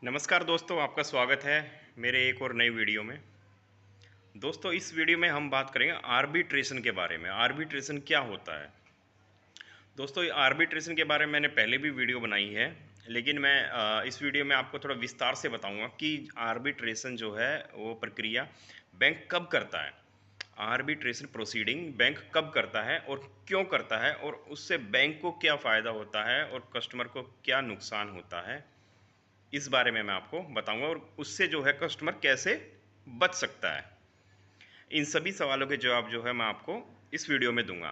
नमस्कार दोस्तों, आपका स्वागत है मेरे एक और नई वीडियो में। दोस्तों, इस वीडियो में हम बात करेंगे आर्बिट्रेशन के बारे में। आर्बिट्रेशन क्या होता है? दोस्तों, ये आर्बिट्रेशन के बारे में मैंने पहले भी वीडियो बनाई है, लेकिन मैं इस वीडियो में आपको थोड़ा विस्तार से बताऊंगा कि आर्बिट्रेशन जो है वो प्रक्रिया बैंक कब करता है। आर्बिट्रेशन प्रोसीडिंग बैंक कब करता है और क्यों करता है, और उससे बैंक को क्या फ़ायदा होता है और कस्टमर को क्या नुकसान होता है, इस बारे में मैं आपको बताऊंगा। और उससे जो है कस्टमर कैसे बच सकता है, इन सभी सवालों के जवाब जो है मैं आपको इस वीडियो में दूंगा।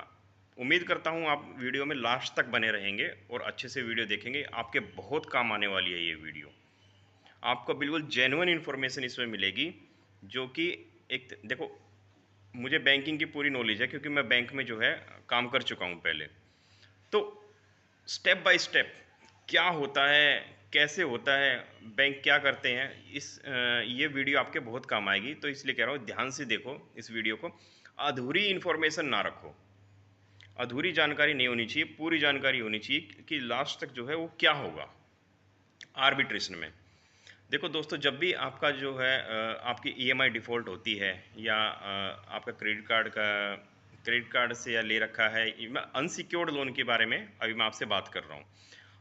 उम्मीद करता हूं आप वीडियो में लास्ट तक बने रहेंगे और अच्छे से वीडियो देखेंगे। आपके बहुत काम आने वाली है ये वीडियो। आपको बिल्कुल जेन्युइन इन्फॉर्मेशन इसमें मिलेगी, जो कि एक देखो, मुझे बैंकिंग की पूरी नॉलेज है क्योंकि मैं बैंक में जो है काम कर चुका हूं पहले। तो स्टेप बाय स्टेप क्या होता है, कैसे होता है, बैंक क्या करते हैं, ये वीडियो आपके बहुत काम आएगी। तो इसलिए कह रहा हूँ, ध्यान से देखो इस वीडियो को। अधूरी इन्फॉर्मेशन ना रखो, अधूरी जानकारी नहीं होनी चाहिए, पूरी जानकारी होनी चाहिए कि लास्ट तक जो है वो क्या होगा आर्बिट्रेशन में। देखो दोस्तों, जब भी आपका जो है आपकी ईएमआई डिफ़ॉल्ट होती है, या आपका क्रेडिट कार्ड से या ले रखा है, मैं अनसिक्योर्ड लोन के बारे में अभी मैं आपसे बात कर रहा हूँ।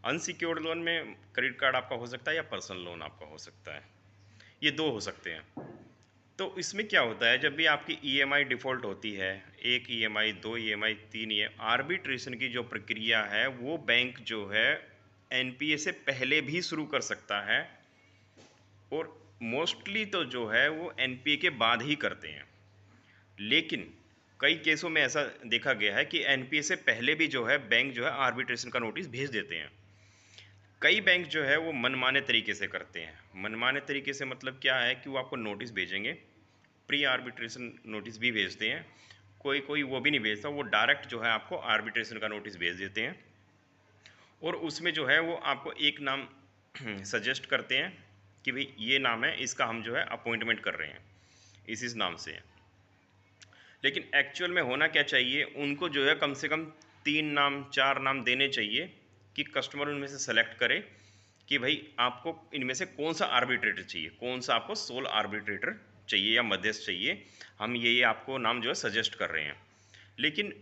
अनसिक्योर्ड लोन में क्रेडिट कार्ड आपका हो सकता है या पर्सनल लोन आपका हो सकता है, ये दो हो सकते हैं। तो इसमें क्या होता है, जब भी आपकी ईएमआई डिफ़ॉल्ट होती है, एक ईएमआई, दो ईएमआई, तीन ईएमआई, आर्बिट्रेशन की जो प्रक्रिया है वो बैंक जो है एनपीए से पहले भी शुरू कर सकता है, और मोस्टली तो जो है वो एनपीए के बाद ही करते हैं। लेकिन कई केसों में ऐसा देखा गया है कि एनपीए से पहले भी जो है बैंक जो है आर्बिट्रेशन का नोटिस भेज देते हैं। कई बैंक जो है वो मनमाने तरीके से करते हैं। मनमाने तरीके से मतलब क्या है कि वो आपको नोटिस भेजेंगे, प्री आर्बिट्रेशन नोटिस भी भेजते हैं। कोई कोई वो भी नहीं भेजता, वो डायरेक्ट जो है आपको आर्बिट्रेशन का नोटिस भेज देते हैं। और उसमें जो है वो आपको एक नाम सजेस्ट करते हैं कि भाई ये नाम है, इसका हम जो है अपॉइंटमेंट कर रहे हैं इस नाम से। लेकिन एक्चुअल में होना क्या चाहिए, उनको जो है कम से कम 3 नाम 4 नाम देने चाहिए कि कस्टमर उनमें से सेलेक्ट करे कि भाई आपको इनमें से कौन सा आर्बिट्रेटर चाहिए, कौन सा आपको सोल आर्बिट्रेटर चाहिए या मध्यस्थ चाहिए। हम ये आपको नाम जो है सजेस्ट कर रहे हैं। लेकिन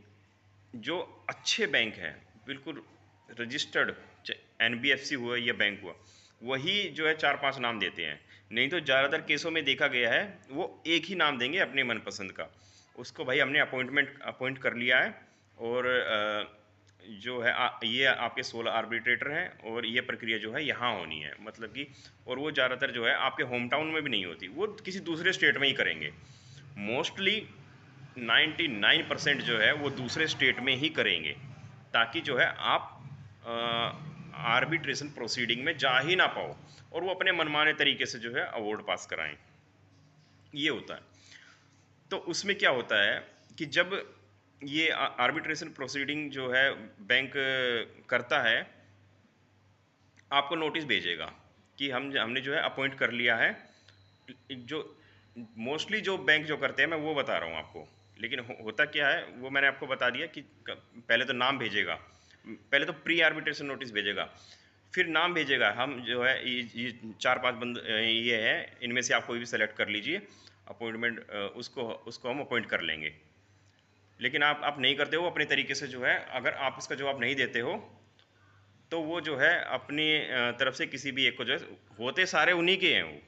जो अच्छे बैंक हैं, बिल्कुल रजिस्टर्ड, एनबीएफसी हुआ या बैंक हुआ, वही जो है 4-5 नाम देते हैं। नहीं तो ज़्यादातर केसों में देखा गया है वो एक ही नाम देंगे अपने मनपसंद का। उसको भाई हमने अपॉइंट कर लिया है, और जो है ये आपके 16 आर्बिट्रेटर हैं, और ये प्रक्रिया जो है यहाँ होनी है, मतलब कि। और वो ज़्यादातर जो है आपके होम टाउन में भी नहीं होती, वो किसी दूसरे स्टेट में ही करेंगे। मोस्टली 99% जो है वो दूसरे स्टेट में ही करेंगे, ताकि जो है आप आर्बिट्रेशन प्रोसीडिंग में जा ही ना पाओ, और वो अपने मनमाने तरीके से जो है अवार्ड पास कराएं। ये होता है। तो उसमें क्या होता है कि जब ये आर्बिट्रेशन प्रोसीडिंग जो है बैंक करता है, आपको नोटिस भेजेगा कि हमने जो है अपॉइंट कर लिया है। जो मोस्टली जो बैंक जो करते हैं, मैं वो बता रहा हूँ आपको। लेकिन होता क्या है वो मैंने आपको बता दिया कि पहले तो नाम भेजेगा, पहले तो प्री आर्बिट्रेशन नोटिस भेजेगा, फिर नाम भेजेगा। हम जो है ये 4-5 बंद ये है, इनमें से आप कोई भी सेलेक्ट कर लीजिए, अपॉइंटमेंट उसको उसको हम अपॉइंट कर लेंगे। लेकिन आप नहीं करते हो अपने तरीके से जो है, अगर आप इसका जवाब नहीं देते हो, तो वो जो है अपनी तरफ से किसी भी एक को जो है, होते सारे उन्हीं के हैं,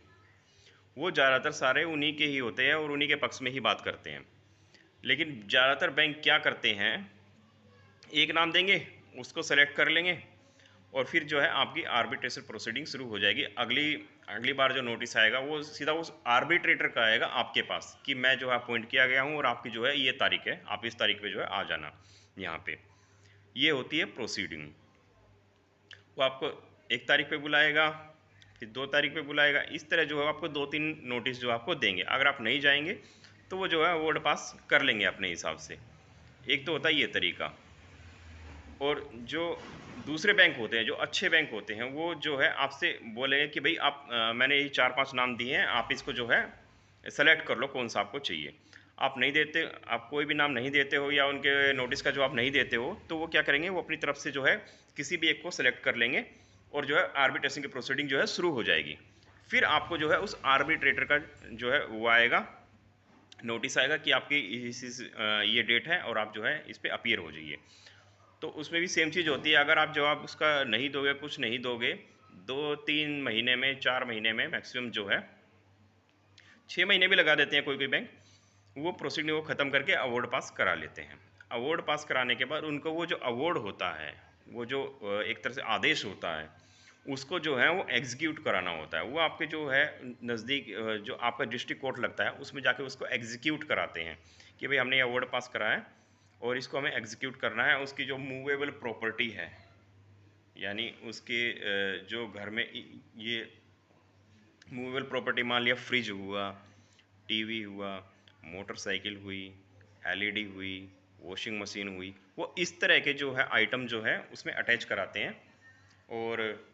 वो ज़्यादातर सारे उन्हीं के ही होते हैं और उन्हीं के पक्ष में ही बात करते हैं। लेकिन ज़्यादातर बैंक क्या करते हैं, एक नाम देंगे, उसको सेलेक्ट कर लेंगे, और फिर जो है आपकी आर्बिट्रेशन प्रोसीडिंग शुरू हो जाएगी। अगली अगली बार जो नोटिस आएगा वो सीधा उस आर्बिट्रेटर का आएगा आपके पास कि मैं जो है अपॉइंट किया गया हूँ, और आपकी जो है ये तारीख है, आप इस तारीख पे जो है आ जाना यहाँ पे। ये होती है प्रोसीडिंग। वो आपको एक तारीख पे बुलाएगा, फिर 2 तारीख पे बुलाएगा। इस तरह जो है आपको 2-3 नोटिस जो आपको देंगे। अगर आप नहीं जाएंगे तो वो जो है अवार्ड पास कर लेंगे अपने हिसाब से। एक तो होता है ये तरीका। और जो दूसरे बैंक होते हैं, जो अच्छे बैंक होते हैं, वो जो है आपसे बोलेंगे कि भाई आप मैंने ये 4-5 नाम दिए हैं, आप इसको जो है सेलेक्ट कर लो कौन सा आपको चाहिए। आप नहीं देते, आप कोई भी नाम नहीं देते हो, या उनके नोटिस का जवाब नहीं देते हो, तो वो क्या करेंगे, वो अपनी तरफ से जो है किसी भी एक को सेलेक्ट कर लेंगे, और जो है आर्बिट्रेशन की प्रोसीडिंग जो है शुरू हो जाएगी। फिर आपको जो है उस आर्बिट्रेटर का जो है वो आएगा, नोटिस आएगा कि आपकी ये डेट है और आप जो है इस पर अपीयर हो जाइए। तो उसमें भी सेम चीज़ होती है, अगर आप जवाब उसका नहीं दोगे, कुछ नहीं दोगे, 2-3 महीने में, 4 महीने में मैक्सिमम जो है, 6 महीने भी लगा देते हैं कोई कोई बैंक, वो प्रोसीडिंग को ख़त्म करके अवार्ड पास करा लेते हैं। अवार्ड पास कराने के बाद उनको वो जो अवार्ड होता है, वो जो एक तरह से आदेश होता है, उसको जो है वो एग्जीक्यूट कराना होता है। वो आपके जो है नज़दीक जो आपका डिस्ट्रिक्ट कोर्ट लगता है उसमें जाके उसको एग्जीक्यूट कराते हैं कि भाई हमने ये अवार्ड पास करा है और इसको हमें एग्जीक्यूट करना है। उसकी जो मूवेबल प्रॉपर्टी है, यानी उसके जो घर में ये मूवेबल प्रॉपर्टी, मान लिया फ्रिज हुआ, टीवी हुआ, मोटरसाइकिल हुई, एलईडी हुई, वॉशिंग मशीन हुई, वो इस तरह के जो है आइटम जो है उसमें अटैच कराते हैं। और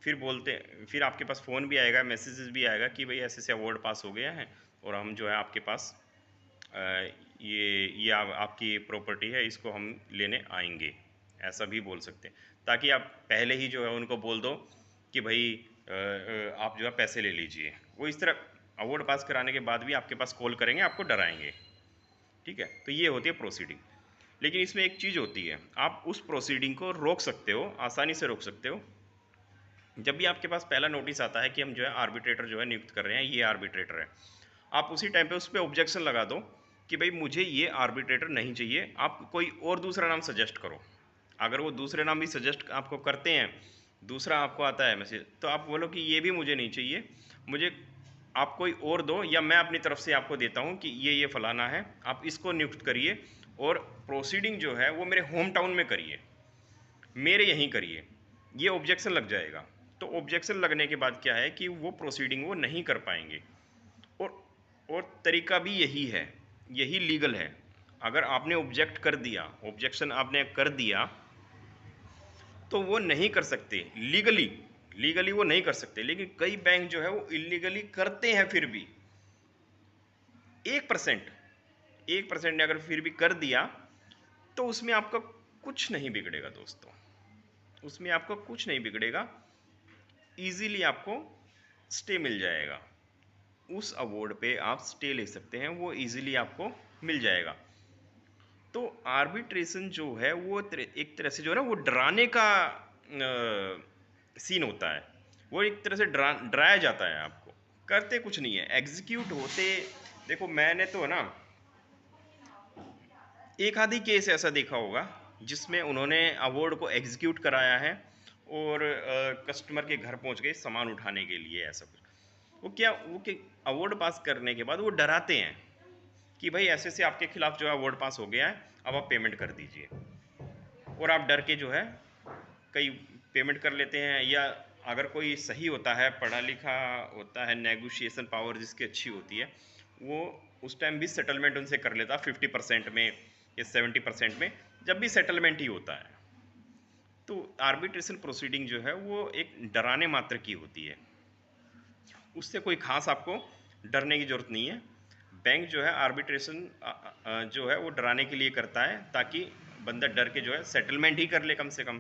फिर आपके पास फ़ोन भी आएगा, मैसेजेस भी आएगा कि भाई ऐसे ऐसे अवार्ड पास हो गया है और हम जो है आपके पास ये आपकी प्रॉपर्टी है, इसको हम लेने आएंगे, ऐसा भी बोल सकते हैं। ताकि आप पहले ही जो है उनको बोल दो कि भाई आप जो है पैसे ले लीजिए। वो इस तरह अवार्ड पास कराने के बाद भी आपके पास कॉल करेंगे, आपको डराएंगे। ठीक है, तो ये होती है प्रोसीडिंग। लेकिन इसमें एक चीज़ होती है, आप उस प्रोसीडिंग को रोक सकते हो, आसानी से रोक सकते हो। जब भी आपके पास पहला नोटिस आता है कि हम जो है आर्बिट्रेटर जो है नियुक्त कर रहे हैं, ये आर्बिट्रेटर है, आप उसी टाइम पे उस पर ऑब्जेक्शन लगा दो कि भाई मुझे ये आर्बिट्रेटर नहीं चाहिए, आप कोई और दूसरा नाम सजेस्ट करो। अगर वो दूसरे नाम भी सजेस्ट आपको करते हैं, दूसरा आपको आता है मैसेज, तो आप बोलो कि ये भी मुझे नहीं चाहिए, मुझे आप कोई और दो, या मैं अपनी तरफ से आपको देता हूँ कि ये फलाना है, आप इसको नियुक्त करिए और प्रोसीडिंग जो है वो मेरे होम टाउन में करिए, मेरे यहीं करिए। ये ऑब्जेक्शन लग जाएगा। तो ऑब्जेक्शन लगने के बाद क्या है कि वो प्रोसीडिंग वो नहीं कर पाएंगे। और तरीका भी यही है, यही लीगल है। अगर आपने ऑब्जेक्ट कर दिया, ऑब्जेक्शन आपने कर दिया, तो वो नहीं कर सकते लीगली वो नहीं कर सकते। लेकिन कई बैंक जो है वो इलीगली करते हैं। फिर भी 1% ने अगर फिर भी कर दिया तो उसमें आपका कुछ नहीं बिगड़ेगा दोस्तों, उसमें आपका कुछ नहीं बिगड़ेगा। ईजीली आपको स्टे मिल जाएगा, उस अवार्ड पे आप स्टे ले सकते हैं, वो ईजिली आपको मिल जाएगा। तो आर्बिट्रेशन जो है वो एक तरह से जो है ना वो डराने का सीन होता है। वो एक तरह से डराया जाता है आपको, करते कुछ नहीं है, एग्जीक्यूट होते। देखो मैंने तो ना एक आधी केस ऐसा देखा होगा जिसमें उन्होंने अवार्ड को एग्जीक्यूट कराया है और कस्टमर के घर पहुंच गए सामान उठाने के लिए, ऐसा कुछ। वो अवार्ड पास करने के बाद वो डराते हैं कि भाई ऐसे से आपके खिलाफ जो है अवार्ड पास हो गया है, अब आप पेमेंट कर दीजिए। और आप डर के जो है कई पेमेंट कर लेते हैं। या अगर कोई सही होता है, पढ़ा लिखा होता है, नेगोशिएशन पावर जिसकी अच्छी होती है, वो उस टाइम भी सेटलमेंट उनसे कर लेता 50% में या 70% में, जब भी सेटलमेंट ही होता है। तो आर्बिट्रेशन प्रोसीडिंग जो है वो एक डराने मात्र की होती है, उससे कोई खास आपको डरने की ज़रूरत नहीं है। बैंक जो है आर्बिट्रेशन जो है वो डराने के लिए करता है ताकि बंदा डर के जो है सेटलमेंट ही कर ले कम से कम।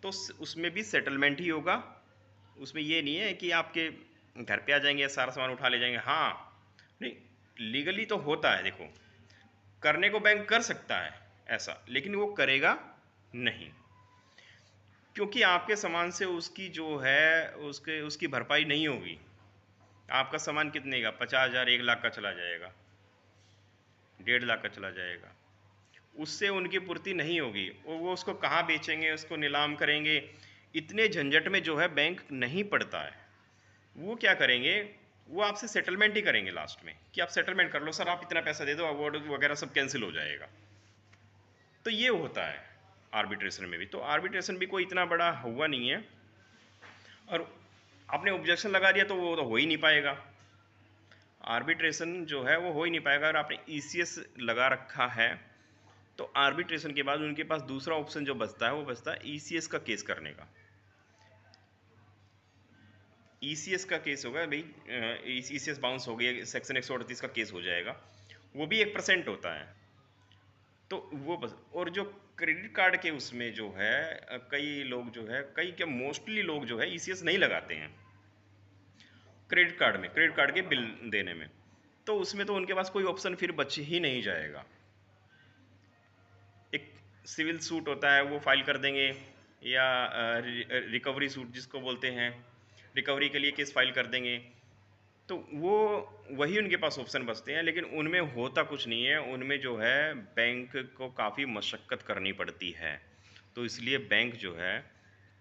तो उसमें भी सेटलमेंट ही होगा, उसमें ये नहीं है कि आपके घर पे आ जाएंगे, सारा सामान उठा ले जाएंगे। हाँ, नहीं, लीगली तो होता है। देखो, करने को बैंक कर सकता है ऐसा, लेकिन वो करेगा नहीं, क्योंकि आपके सामान से उसकी जो है उसकी भरपाई नहीं होगी। आपका सामान कितने का, 50,000 1 लाख का चला जाएगा, 1.5 लाख का चला जाएगा, उससे उनकी पूर्ति नहीं होगी। और वो उसको कहाँ बेचेंगे, उसको नीलाम करेंगे, इतने झंझट में जो है बैंक नहीं पड़ता है। वो क्या करेंगे, वो आपसे सेटलमेंट ही करेंगे लास्ट में कि आप सेटलमेंट कर लो सर, आप इतना पैसा दे दो, अवार्ड वगैरह सब कैंसिल हो जाएगा। तो ये होता है आर्बिट्रेशन में भी। तो आर्बिट्रेशन भी कोई इतना बड़ा हुआ नहीं है, और आपने ऑब्जेक्शन लगा दिया तो वो तो हो ही नहीं पाएगा। आर्बिट्रेशन जो है वो हो ही नहीं पाएगा। अगर आपने ईसीएस लगा रखा है तो आर्बिट्रेशन के बाद उनके पास दूसरा ऑप्शन जो बचता है वो बचता है ईसीएस का केस करने का। ईसीएस का केस होगा भाई, ईसीएस बाउंस हो गया, सेक्शन 138 का केस हो जाएगा। वो भी 1% होता है। तो वो बस। और जो क्रेडिट कार्ड के उसमें जो है कई लोग जो है, कई क्या मोस्टली लोग जो है ईसीएस नहीं लगाते हैं क्रेडिट कार्ड में, क्रेडिट कार्ड के बिल देने में। तो उसमें तो उनके पास कोई ऑप्शन फिर बच ही नहीं जाएगा। एक सिविल सूट होता है वो फाइल कर देंगे, या रिकवरी सूट जिसको बोलते हैं, रिकवरी के लिए केस फाइल कर देंगे। तो वो वही उनके पास ऑप्शन बचते हैं, लेकिन उनमें होता कुछ नहीं है। उनमें जो है बैंक को काफ़ी मशक्क़त करनी पड़ती है। तो इसलिए बैंक जो है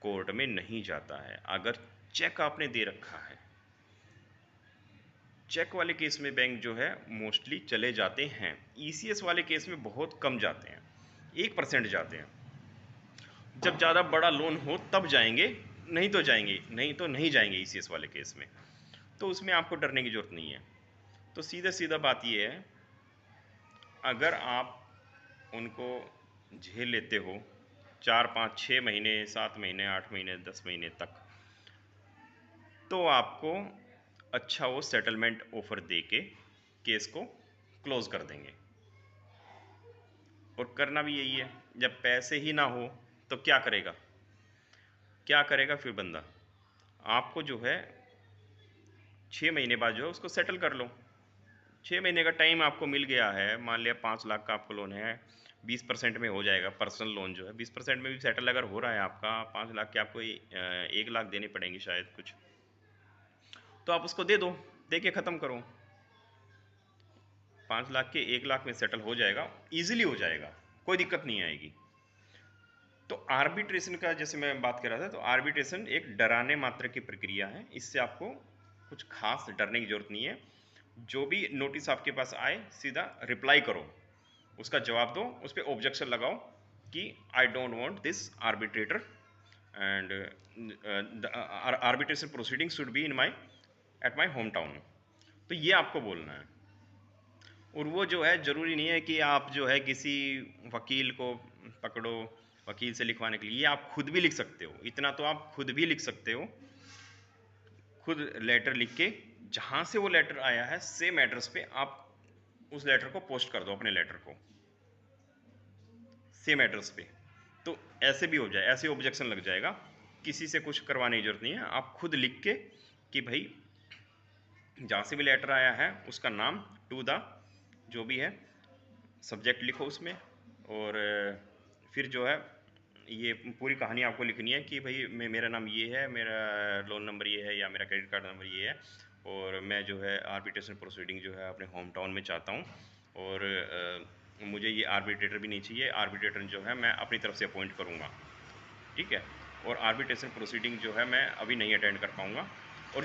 कोर्ट में नहीं जाता है। अगर चेक आपने दे रखा है, चेक वाले केस में बैंक जो है मोस्टली चले जाते हैं। ईसीएस वाले केस में बहुत कम जाते हैं, 1% जाते हैं। जब ज़्यादा बड़ा लोन हो तब जाएंगे, नहीं तो जाएंगे, नहीं तो नहीं जाएंगे ईसीएस वाले केस में। तो उसमें आपको डरने की ज़रूरत नहीं है। तो सीधा सीधा बात ये है, अगर आप उनको झेल लेते हो 4, 5, 6 महीने, 7 महीने, 8 महीने, 10 महीने तक, तो आपको अच्छा वो सेटलमेंट ऑफर दे के केस को क्लोज कर देंगे। और करना भी यही है। जब पैसे ही ना हो तो क्या करेगा, क्या करेगा फिर बंदा? आपको जो है 6 महीने बाद जो है उसको सेटल कर लो। 6 महीने का टाइम आपको मिल गया है। मान लिया 5 लाख का आपको लोन है, 20% में हो जाएगा। पर्सनल लोन जो है 20% में भी सेटल अगर हो रहा है आपका, 5 लाख के आपको 1 लाख देने पड़ेंगे शायद कुछ, तो आप उसको दे दो, दे के ख़त्म करो। 5 लाख के 1 लाख में सेटल हो जाएगा, ईजिली हो जाएगा, कोई दिक्कत नहीं आएगी। तो आर्बिट्रेशन का जैसे मैं बात कर रहा था, तो आर्बिट्रेशन एक डराने मात्र की प्रक्रिया है। इससे आपको कुछ खास डरने की जरूरत नहीं है। जो भी नोटिस आपके पास आए सीधा रिप्लाई करो, उसका जवाब दो, उस पर ऑब्जेक्शन लगाओ कि I don't want this arbitrator and arbitration proceeding should be in my at my home town. तो ये आपको बोलना है। और वो जो है ज़रूरी नहीं है कि आप जो है किसी वकील को पकड़ो वकील से लिखवाने के लिए, ये आप खुद भी लिख सकते हो। इतना तो आप खुद भी लिख सकते हो, खुद लेटर लिख के जहाँ से वो लेटर आया है सेम एड्रेस पे आप उस लेटर को पोस्ट कर दो, अपने लेटर को सेम एड्रेस पे। तो ऐसे भी हो जाए, ऐसे ऑब्जेक्शन लग जाएगा। किसी से कुछ करवाने की जरूरत नहीं है। आप खुद लिख के कि भाई जहाँ से भी लेटर आया है उसका नाम टू द जो भी है सब्जेक्ट लिखो उसमें। और फिर जो है ये पूरी कहानी आपको लिखनी है कि भाई मेरा नाम ये है, मेरा लोन नंबर ये है, या मेरा क्रेडिट कार्ड नंबर ये है, और मैं जो है आर्बिट्रेशन प्रोसीडिंग जो है अपने होम टाउन में चाहता हूँ। और मुझे ये आर्बिट्रेटर भी नहीं चाहिए, आर्बिट्रेटर जो है मैं अपनी तरफ से अपॉइंट करूँगा, ठीक है। और आर्बिट्रेशन प्रोसीडिंग जो है मैं अभी नहीं अटेंड कर पाऊँगा। और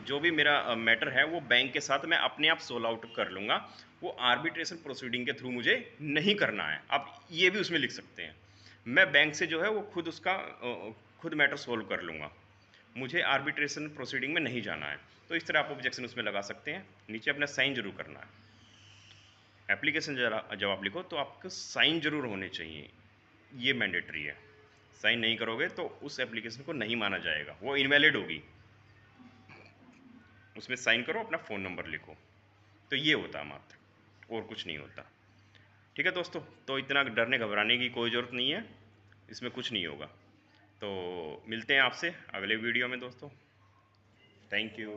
जो भी मेरा मैटर है वो बैंक के साथ मैं अपने आप सोल्व आउट कर लूँगा। वो आर्बिट्रेशन प्रोसीडिंग के थ्रू मुझे नहीं करना है। आप ये भी उसमें लिख सकते हैं, मैं बैंक से जो है वो खुद उसका खुद मैटर सोल्व कर लूँगा, मुझे आर्बिट्रेशन प्रोसीडिंग में नहीं जाना है। तो इस तरह आप ऑब्जेक्शन उसमें लगा सकते हैं। नीचे अपना साइन जरूर करना है। एप्लीकेशन जब आप लिखो तो आपके साइन जरूर होने चाहिए, ये मैंडेटरी है। साइन नहीं करोगे तो उस एप्लीकेशन को नहीं माना जाएगा, वो इनवैलिड होगी। उसमें साइन करो, अपना फ़ोन नंबर लिखो। तो ये होता है मात्र, और कुछ नहीं होता। ठीक है दोस्तों, तो इतना डरने घबराने की कोई ज़रूरत नहीं है, इसमें कुछ नहीं होगा। तो मिलते हैं आपसे अगले वीडियो में दोस्तों। Thank you.